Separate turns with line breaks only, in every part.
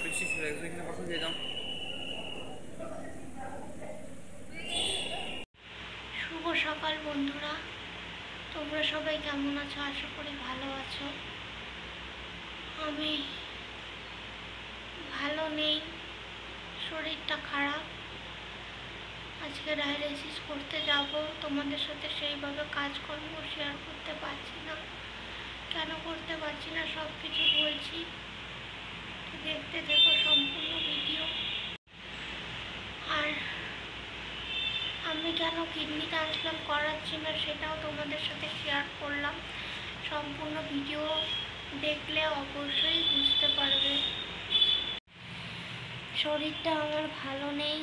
বৃষ্টি শুরু হয়ে গেছে, এখানে কখন যেতাম।
শুভ সকাল বন্ধুরা, তোমরা সবাই কেমন আছো? আশা করি ভালো আছো। আমি ভালো নেই, শরীরটা খারাপ। আজকে ডায়ালিসিস করতে যাব, তোমাদের সাথে সেইভাবে কাজকর্ম শেয়ার করতে পারছি না। কেন করতে পারছি না সব কিছু বলছি, দেখতে দেখো সম্পূর্ণ ভিডিও। আর আমি কেন কিডনি ট্রান্সপ্লান্ট করাচ্ছি না সেটাও তোমাদের সাথে শেয়ার করলাম। সম্পূর্ণ ভিডিও দেখলে অবশ্যই বুঝতে পারবে। শরীরটা আমার ভালো নেই,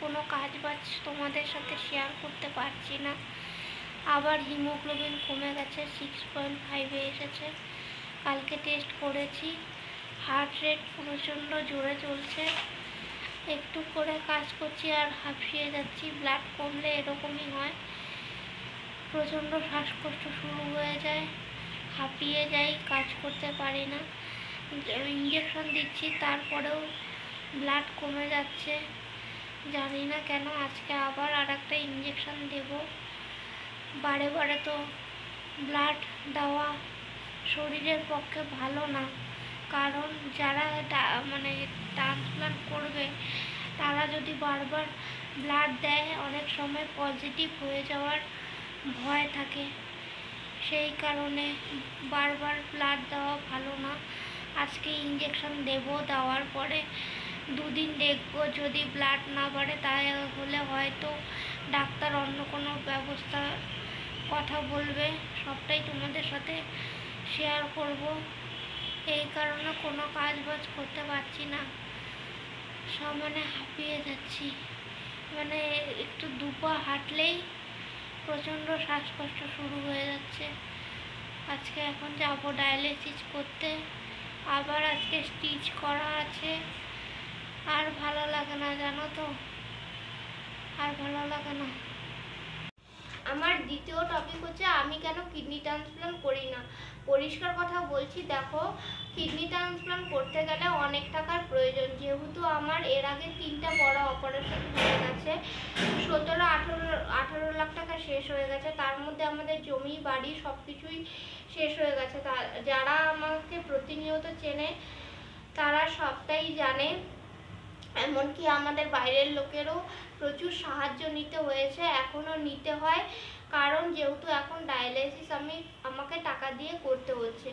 কোনো কাজ বাজ তোমাদের সাথে শেয়ার করতে পারছি না। আবার হিমোগ্লোবিন কমে গেছে, 6.5-এ এসেছে। কালকে টেস্ট করেছি, হার্ট রেট প্রচণ্ড জোরে চলছে। একটু করে কাজ করছি আর হাঁপিয়ে যাচ্ছি। ব্লাড কমলে এরকমই হয়, প্রচণ্ড শ্বাসকষ্ট শুরু হয়ে যায়, হাঁপিয়ে যাই, কাজ করতে পারি না। ইঞ্জেকশন দিচ্ছি তারপরেও ব্লাড কমে যাচ্ছে, জানি না কেন। আজকে আবার আর একটা ইঞ্জেকশন দেব। বারে বারে তো ব্লাড দেওয়া শরীরের পক্ষে ভালো না, কারণ যারা মানে ট্রান্সপ্লান্ট করবে তারা যদি বারবার ব্লাড দেয় অনেক সময় পজিটিভ হয়ে যাওয়ার ভয় থাকে। সেই কারণে বারবার ব্লাড দেওয়া ভালো না। আজকে ইঞ্জেকশন দেব, দেওয়ার পরে দুদিন দেখবো, যদি ব্লাড না বাড়ে তাহলে হয়তো ডাক্তার অন্য কোনো ব্যবস্থা কথা বলবে। সবটাই তোমাদের সাথে শেয়ার করব। এই কারণে কোনো কাজ বাজ করতে পারছি না, সব মানে হাঁপিয়ে যাচ্ছি। মানে একটু দুপা হাঁটলেই প্রচণ্ড শ্বাসকষ্ট শুরু হয়ে যাচ্ছে। আজকে এখন যাব ডায়ালিসিস করতে, আবার আজকে স্টিচ করা আছে। আর ভালো লাগে না, জানো তো, আর ভালো লাগে না। আমার দ্বিতীয় টপিক হচ্ছে আমি কেন কিডনি ট্রান্সপ্লান্ট করি না। পরিষ্কার কথা বলছি, দেখো, কিডনি ট্রান্সপ্লান্ট করতে গেলে অনেক টাকার প্রয়োজন। যেহেতু আমার এর আগে 3টা বড় অপারেশন হয়ে গেছে, 17-18 লাখ টাকা শেষ হয়ে গেছে। তার মধ্যে আমাদের জমি বাড়ি সব কিছুই শেষ হয়ে গেছে। যারা আমাকে প্রতিনিয়ত চেনে তারা সবটাই জানে। এমনকি আমাদের বাইরের লোকেরও প্রচুর সাহায্য নিতে হয়েছে, এখনও নিতে হয়, কারণ যেহেতু এখন ডায়ালিসিস আমাকে টাকা দিয়ে করতে হচ্ছে।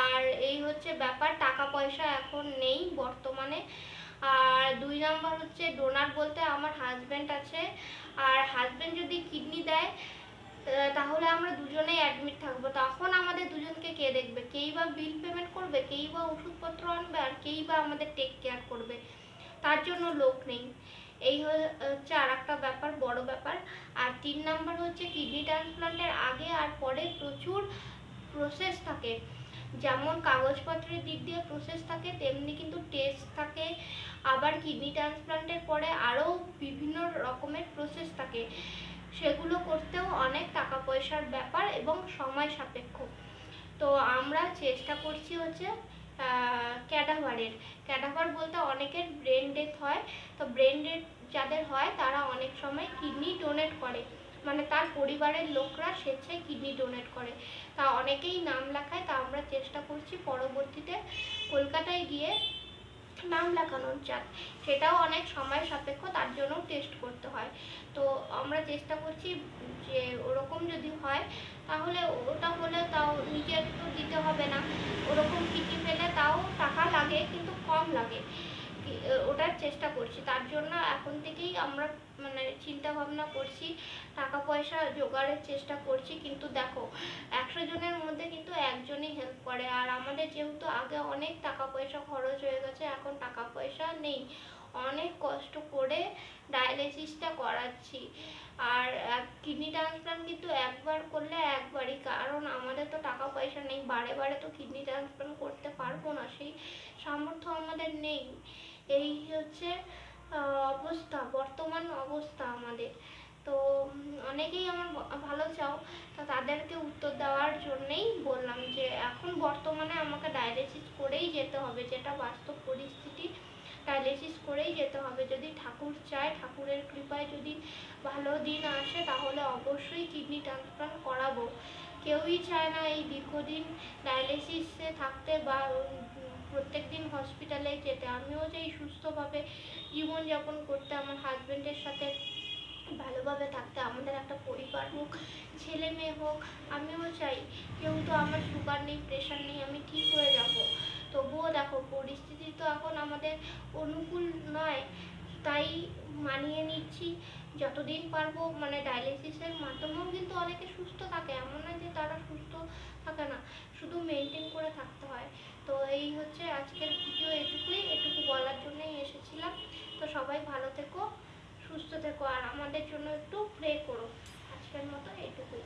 আর এই হচ্ছে ব্যাপার, টাকা পয়সা এখন নেই বর্তমানে। আর 2 নাম্বার হচ্ছে ডোনার বলতে আমার হাজব্যান্ড আছে। আর হাজব্যান্ড যদি কিডনি দেয় তাহলে আমরা দুজনেই অ্যাডমিট থাকবো। তখন আমাদের দুজনকে কে দেখবে? কেই বা বিল পেমেন্ট করবে, কেই বা ওষুধপত্র আনবে, আর কেই বা আমাদের টেক কেয়ার করবে? তার জন্য লোক নেই। এই হচ্ছে আর একটা ব্যাপার, বড় ব্যাপার। আর 3 নাম্বার হচ্ছে কিডনি ট্রান্সপ্লান্টের আগে আর পরে প্রচুর প্রসেস থাকে। যেমন কাগজপত্রের দিক দিয়ে প্রসেস থাকে, তেমনি কিন্তু টেস্ট থাকে। আবার কিডনি ট্রান্সপ্লান্টের পরে আরও বিভিন্ন রকমের প্রসেস থাকে, সেগুলো করতেও অনেক টাকা পয়সার ব্যাপার এবং সময় সাপেক্ষ। তো আমরা চেষ্টা করছি হচ্ছে ক্যাডাভার বলতে অনেকের ব্রেন ডেথ হয়। তো ব্রেন ডেথ যাদের হয় তারা অনেক সময় কিডনি ডোনেট করে, মানে তার পরিবারের লোকরা স্বেচ্ছায় কিডনি ডোনেট করে। তা অনেকেই নাম লেখায়। তা আমরা চেষ্টা করছি পরবর্তীতে কলকাতায় গিয়ে নাম লেখানোর চাপ, সেটাও অনেক সময় সাপেক্ষ, তার জন্য টেস্ট করতে হয়। তো আমরা চেষ্টা করছি যে ওরকম যদি হয় তাহলে ওটা হলে তাও নিজের তো দিতে হবে না। ওরকম কিডনি পেলে তাও টাকা লাগে, কিন্তু কম লাগে। ওটার চেষ্টা করছি, তার জন্য এখন থেকেই আমরা মানে চিন্তা ভাবনা করছি, টাকা পয়সা জোগাড়ের চেষ্টা করছি। কিন্তু দেখো, 100 জনের মধ্যে কিন্তু একজনই হেল্প করে। আর আমাদের যেহেতু আগে অনেক টাকা পয়সা খরচ হয়ে গেছে, এখন টাকা পয়সা নেই, অনেক কষ্ট করে ডায়ালিসিসটা করাচ্ছি। আর কিডনি ট্রান্সপ্লান্ট কিন্তু একবার করলে একবারই, কারণ আমাদের তো টাকা পয়সা নেই, বারে বারে তো কিডনি ট্রান্সপ্লান্ট করতে পারবো না, সেই সামর্থ্য আমাদের নেই। এই হচ্ছে অবস্থা, বর্তমান অবস্থা আমাদের। তো অনেকেই আমার ভালো চাও, তা তাদেরকে উত্তর দেওয়ার জন্যেই বললাম যে এখন বর্তমানে আমাকে ডায়ালিসিস করেই যেতে হবে, যেটা বাস্তব পরিস্থিতি। ডায়ালিসিস করেই যেতে হবে। যদি ঠাকুর চায়, ঠাকুরের কৃপায় যদি ভালো দিন আসে, তাহলে অবশ্যই কিডনি ট্রান্সপ্লান্ট করাবো। কেউই চায় না এই দীর্ঘদিন ডায়ালিসিসে থাকতে বা প্রত্যেক দিন হসপিটালে যেতে। আমিও চাই সুস্থভাবে জীবনযাপন করতে, আমার হাজব্যান্ডের সাথে ভালোভাবে থাকতে, আমাদের একটা পরিবার হোক, ছেলে মেয়ে হোক। আমিও চাই, যেহেতু আমার সুগার নেই, প্রেশার নেই, আমি ঠিক হয়ে যাব। তবুও দেখো, পরিস্থিতি তো এখন আমাদের অনুকূল নয়, তাই মানিয়ে নিচ্ছি যতদিন পারবো। মানে ডায়ালিসিসের মাধ্যমেও কিন্তু অনেকে সুস্থ থাকে, এমন না যে তারা সুস্থ থাকে না, শুধু মেনটেন করে থাকতে হয়। তো এই হচ্ছে আজকের ভিডিও, এটুকু বলার জন্যই এসেছিলাম। তো সবাই ভালো থেকো, সুস্থ থেকো, আর আমাদের জন্য একটু প্রে করো। আজকের মতো এইটুকুই।